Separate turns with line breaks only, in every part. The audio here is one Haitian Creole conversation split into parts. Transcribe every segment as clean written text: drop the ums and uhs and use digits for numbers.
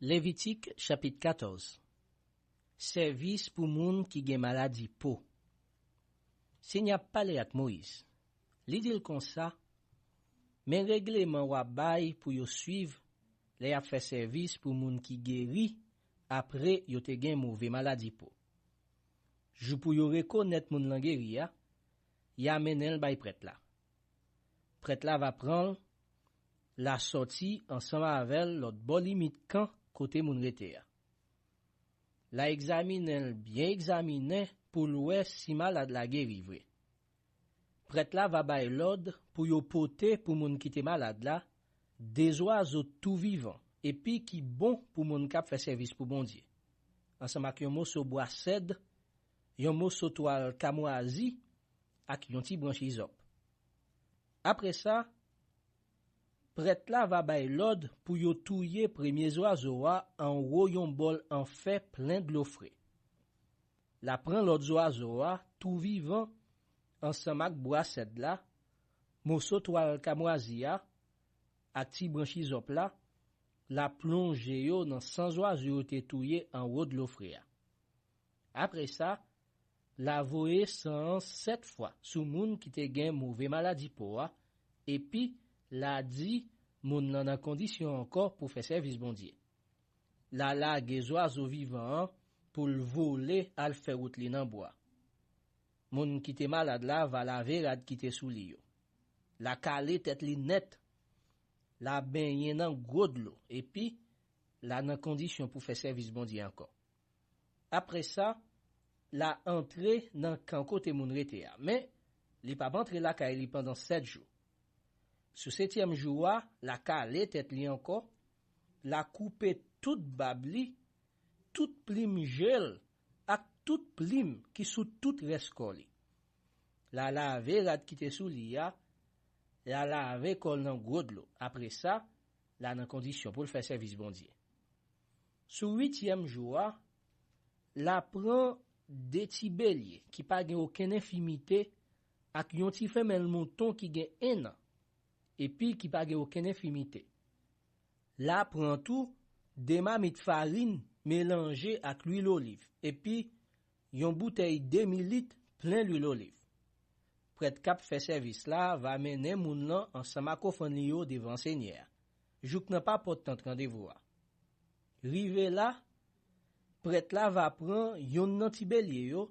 Lévitique chapitre 14. Service pour moun qui gen maladie peau. Seigneur parlé avec Moïse. Li dit comme ça, mais règlement wa bay pour yo suivre, les a fait service pour moun qui guéri après yo te gen mauvais maladie peau. Jou pour yo reconnaître moun lan guéri ya menel bay prêtre là. Prêtre là va prendre la sortie ensemble avec l'autre bon limite camp côté moun rete ya. La examine bien examiner pour louer si malade la guéri vrai. Prêtre là va bay l'ordre pour yo porter pour moun qui te malade là des oiseaux tout vivants et puis qui bon pour moun k'ap fait service pour bon Dieu. Ensemble avec yon morceau bois cèdre, yon morceau toile camoisi ak yon ti branche hysope. Après ça, prêtre là va bay l'ordre pour yo touyer premier oiseau en haut yon bol en fait plein de l'eau frais. La prend l'autre oiseau tout vivant ensemble avec bois cèdre là, morceau toile camoisi ak ti branche hysope là, la plonge yo dans 100 oiseaux te touyer en haut de l'eau frais. Après ça, la voye 107 fois sous moun qui te gen mauvais maladie peau et puis la dit moun nan en condition encore pour faire service bon Dieu. La lague oiseaux vivants pour le voler al faire route li nan bois. Moun qui te malade là va laver rad qui te sous li yo. La calé tête li net. La baigner nan gros de l'eau et puis la nan condition pour faire service bon Dieu encore. Après ça, la entrée dans camp côté moun rete ya. Mais li pa rentre la ka li pendant 7 jours. Sous 7e jour, la calé tête li encore, la coupe toute babli, toute plim gel, ak toute plim qui sous toute rescoli. La lave rad qui te sous li ya, la lave kol nan gros de l'eau. Après ça, la nan condition pour le faire service bon Dieu. Sous 8e jour, la prend des ti bélier qui pa gen aucune infimité ak yon ti femelle mouton qui gen 1 an et puis qui pa gen aucune infimité. La prend tout des marmites farine mélangée ak l'huile olive et puis yon bouteille 2000 litres plein l'huile olive. Prêtre k'ap fait service là va mener moun lan ensemble ak ofan li yo devant Seigneur. Jouk nan pa pot tant rendez-vous. Rive là, prêtre là va prendre yon nan ti bélier yo,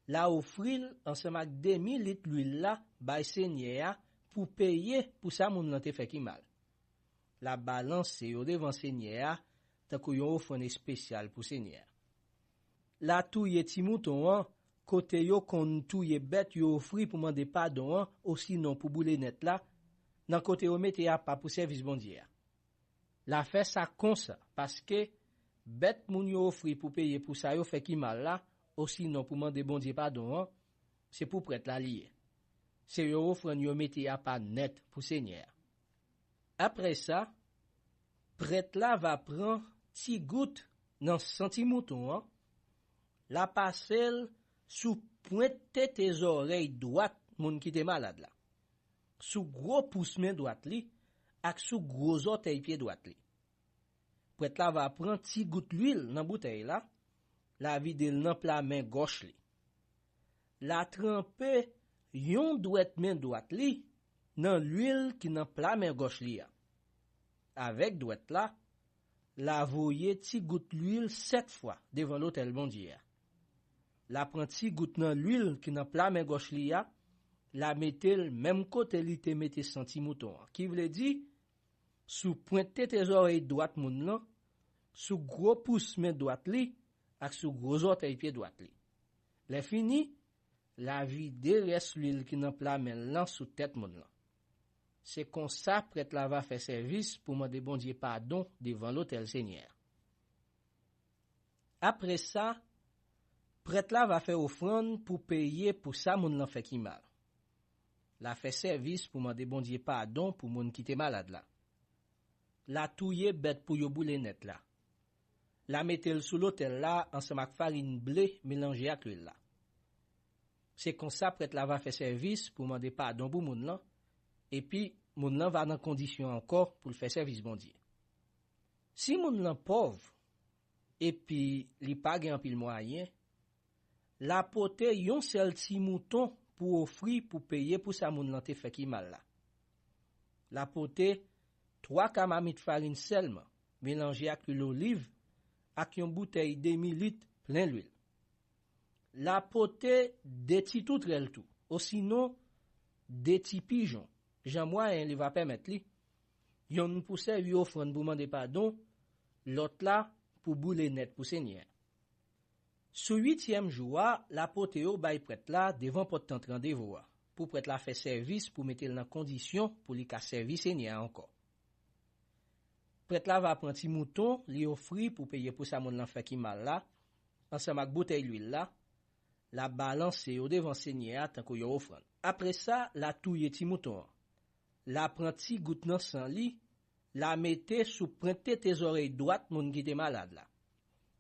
la offril ensemble avec 2000 litres l'huile là bay Seigneur pour payer pour ça moun nan te fait ki mal. La balance yo devant Seigneur tant que yon offrande spécial pour Seigneur. La touye ti mouton côté yo kon touye bête yo offri pour demander pardon aussi non pour boule net là, nan côté yo mette ya pas pour service bon Dieu. La fait ça comme ça parce que bête moun yo offri pour payer pour ça yo fait ki mal là, aussi non pour demander bon Dieu pardon, c'est pour prêtre la lié. C'est yo offrande yo mette ya pas net pour Seigneur. Après ça, prêtre là va prendre ti goutte dans senti mouton, la passer sous pointe tes oreilles droite moun qui te malade là. Sous gros pouce main droite li ak sous gros orteil pied droite li. Prêtre là va prendre ti goutte l'huile dans bouteille là, la vide dans plat main gauche li. La tremper yon douette main droite li dans l'huile qui dans plat main gauche li. Avec douette là, la voyer ti goutte l'huile 7 fois devant l'autel bon Dieu. La prend ti goutte dans l'huile qui dans plat main gauche li la mettel même côté li te mette senti mouton. Qui veut dire sous pointe tes oreilles droite moun lan, sous gros pouce main droite li ak sous gros orteil pied droite li. Le fini, la vide reste l'huile qui dans plat main lan sous tête moun lan. C'est comme ça prêtre la va faire service pour demander bon Dieu pardon devant l'autel Seigneur. Après ça, prêtre la va faire offrande pour payer pour ça moun lan fait ki mal. La fait service pour demander bon Dieu pardon pour moun qui te malade là. La touye bête pour yo boule net là. La mettel sous l'autel là ensemble avec farine blé mélangée avec l'huile là. C'est comme ça prêtre la va faire service pour demander pardon pour moun lan. Et puis, moun nan va dans condition encore pour le faire service bon Dieu. Si moun lan pauvre, et puis li pa gen pile moyen, la pote yon sel ti mouton pour offrir pour payer pour sa moun lan te fait ki mal la. La pote 3 kamamit farine seulement, mélangé avec l'huile d'olive, ak yon bouteille demi-litre plein l'huile. La pote de ti toutrel tout, ou sinon de ti pigeon. Jan moyen li va permettre li. Yon pour servir offrande pour demander pardon, l'autre là pour boule net pour Seigneur. Sou 8e jour, la pote yo bay prêtre là devant porte rendez-vous pour prêtre la faire service pour mettre dans condition pour li ka servir Seigneur encore. Prêtre la va prendre ti mouton, li offrir pour payer pour sa moun lan fait ki mal là, ensemble avec bouteille l'huile là, la balancer au devant Seigneur tant qu'on yo offrande. Après ça, la touye ti mouton. La prend ti goutte nan sang li, la mette sous prente tes oreilles droites moun ki te malade là.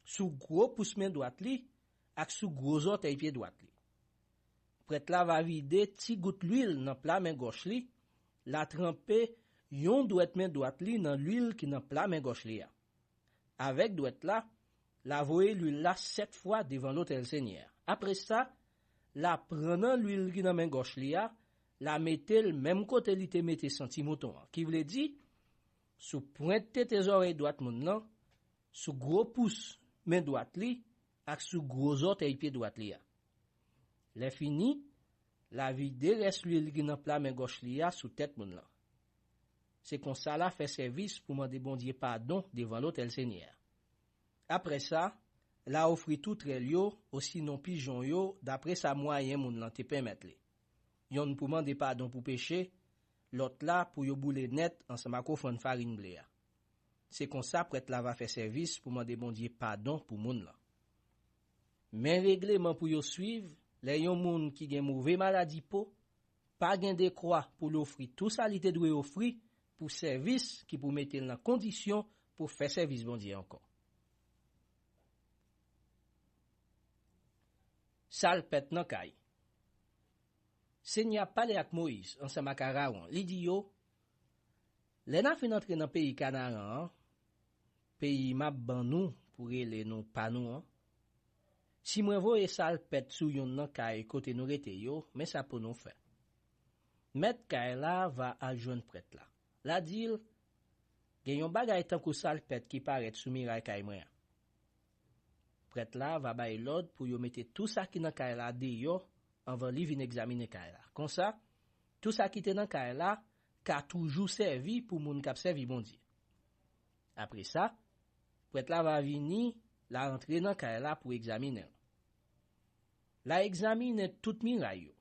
Sous gros pouce main droite li, ak sous gros orteil pied droite li. Prêtre la va vider ti goutte l'huile nan plat main gauche li, la tremper yon douette main droite li nan l'huile qui nan plat main gauche li a. Avec douette la, la voye l'huile là 7 fois devant l'autel Seigneur. Après ça, la prenant l'huile qui nan main gauche li a, la mette le même côté li te mette senti mouton. Qui veut dire, sous pointe tes oreilles droite moun nan, sous gros pouce main droite li, ak sous gros orteil pied droite li a. Le fini, la vide reste l'huile qui nan plat main gauche li a sous tête moun nan. C'est comme ça la fait service pour demander bon Dieu pardon devant l'autel Seigneur. Après ça, la offri tout trel yo, aussi non pigeon yo, d'après sa moyen moun lan te permettre li. Yon pour demander pardon pour péché, l'autre là pour yo boule net ensemble avec offrande farine blé. C'est comme ça prêtre la va faire service pour demander bon Dieu pardon pour moun là. Mais règlement pour yo suivre, les yon moun qui gen mauvais maladie po, pas gen de croix pour l'offrir tout ça li te doit offrir pour service qui pour mettre dans condition pour faire service bon Dieu encore. Salpet nan kay. Seigneur parle avec Moïse ensemble avec Aaron. Li di yo, le nan fin entre dans pays Canaan, pays map ban nou pour rele nou pa nou. Si mwen voye salpet sou yon nan kay côté nou rete yo, mais ça pour nous faire. Met kay la va adjoindre prêtre là. La dil, gen yon bagay tan kou salpet qui paraît sou miray kay mwen. Prêtre là va bay l'ordre pour yo mette tout ça qui nan kay la de yo avant li vin examiner kay la. Comme ça, tout ça qui te nan kay la ka toujours servi pour moun kap servi bon Dieu. Après ça, prêtre là va vini la rentrer nan kay la pour examiner. La examine tout miray yo.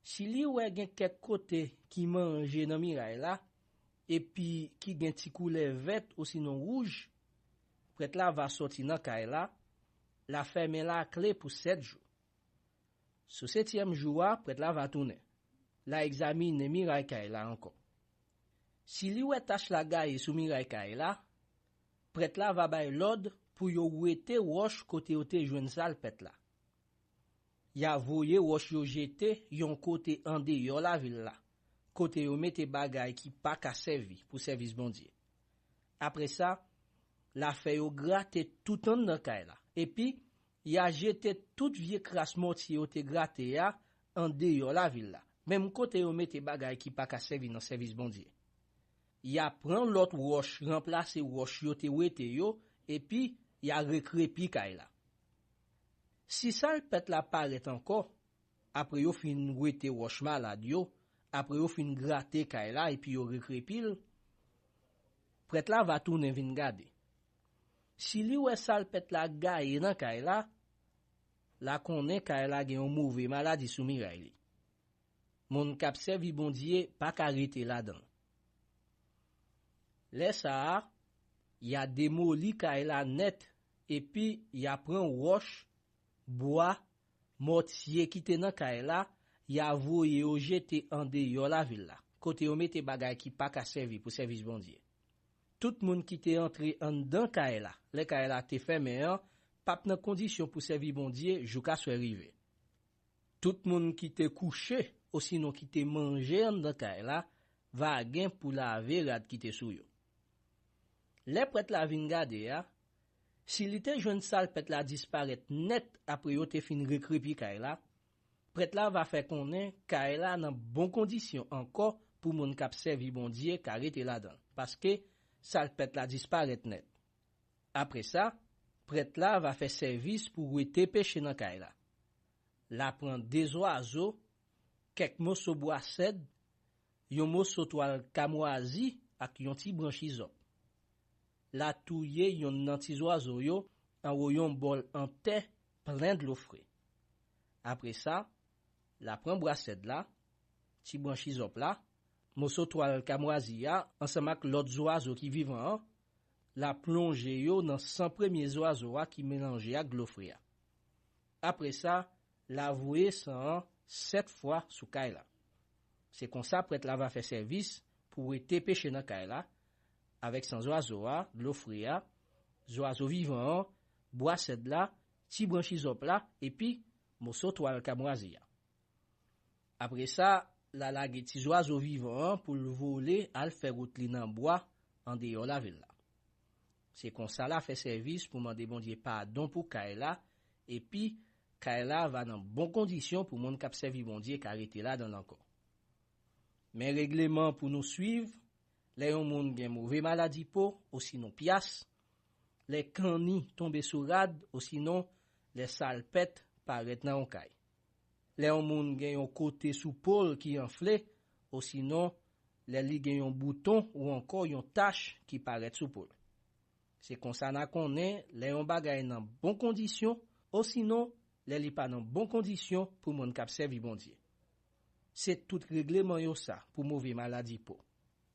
Si li wè gen kek côté qui mange nan miray la, et puis qui gen ti couleur vert ou sinon rouge, prêtre là va sorti nan kay la ferme la clé pour 7 jours. Sous 7e jour, prêtre là va tourner. La examine miray kay la encore. Si li wè tache la gaye sou miray kay la, prêtre là va bay l'ordre pour yo ouete roche côté ote joine salpet la. Ya voye roche yo jete yon côté en dehors la ville la. Côté yo mette bagay qui pa ka servi pour service bon Dieu. Après ça, la fait yo gratte tout en dans kay la. Et puis, ya jete tout vieux crasse mortier yo te gratte ya en dehors la ville la. Même côté yo mette bagay qui pa ka servi dans service bon Dieu. Ya prend l'autre roche, remplace roche yo te wete yo, et puis ya recrépi kay la. Si salpet la paraît encore, après yo fin wete roche malade yo, après yo fin gratte kay la et puis yo recrépil, prêtre la va tourner vin gade. Si li wè salpet la gaye nan kay la konnen kay la gen yon mauvais maladie sou miray li. Moun kap servi bon Dieu pa ka rete la dan. Le sa, ya démoli kay la net et puis ya prend roche, bois, mortier qui te nan kay la, ya voye yo jete en dehors la ville la. Côté yo mette bagay ki pa ka servi pour service bon Dieu. Tout moun qui te entré en dan kay la, le kay la te fermé an, pap nan condition pour servir bon Dieu jusqu'à soit arrivé. Tout moun qui te couché ou sinon qui te mangé en dan kay la, va gen pour laver rad qui te sou yo. Les prêtre la vin gade ya, si li te jwenn salpet la disparaît net après yo te fin rekrepi kay la, prêtre la va faire konnen kay la nan bon condition encore pour moun kap servi bon Dieu ka rete la dan, parce que salpet la disparaît net. Après ça, prêtre la va faire service pour rete péché nan kay la. La prend des oiseaux, quelques morceaux bois cèdre, yon morceau toile kamoisi ak yon ti branchi zop. La touye yon nan ti oiseau yo en yon bol en terre plein de l'eau frais. Après ça, la prend brasset la, ti branchi zop la, morceau toile kamoisi ya, ensemble ak l'autre oiseau qui vivant, la plonge yo dans 100 premiers oiseaux qui mélange ak l'eau frais. Après ça, la vouer 7 fois sous kaila. C'est comme ça prêtre la va faire service pour être péché dans kaila avec sans oiseau, de l'eau frais, oiseau vivant, bois cèdre là, ti branchi zop là et puis morceau toile kamoisi. Après ça, la lage ti oiseau vivant pour le voler al faire route li nan bois en dehors la ville là. C'est comme ça la fait service pour demander bon Dieu pardon pour kaila et puis kaila va dans bonnes conditions pour moun k'ap servi bon Dieu k'arrêter là dans encore. Mais règlement pour nous suivre, les yon moun gen mauvais maladie peau, ou sinon pias, les cani tomber sous rad, ou sinon les salpet paraît nan on kay. Les yon moun gen yon côté sous pôle qui enflé, ou sinon les li gen yon bouton ou encore yon tache qui paraît sous pôle. C'est comme ça na konnen les yon bagay nan bonnes conditions, ou sinon les li pas dans bonnes conditions pour moun k'ap servi bon Dieu. C'est tout règlement yo ça pour mauvais maladie peau.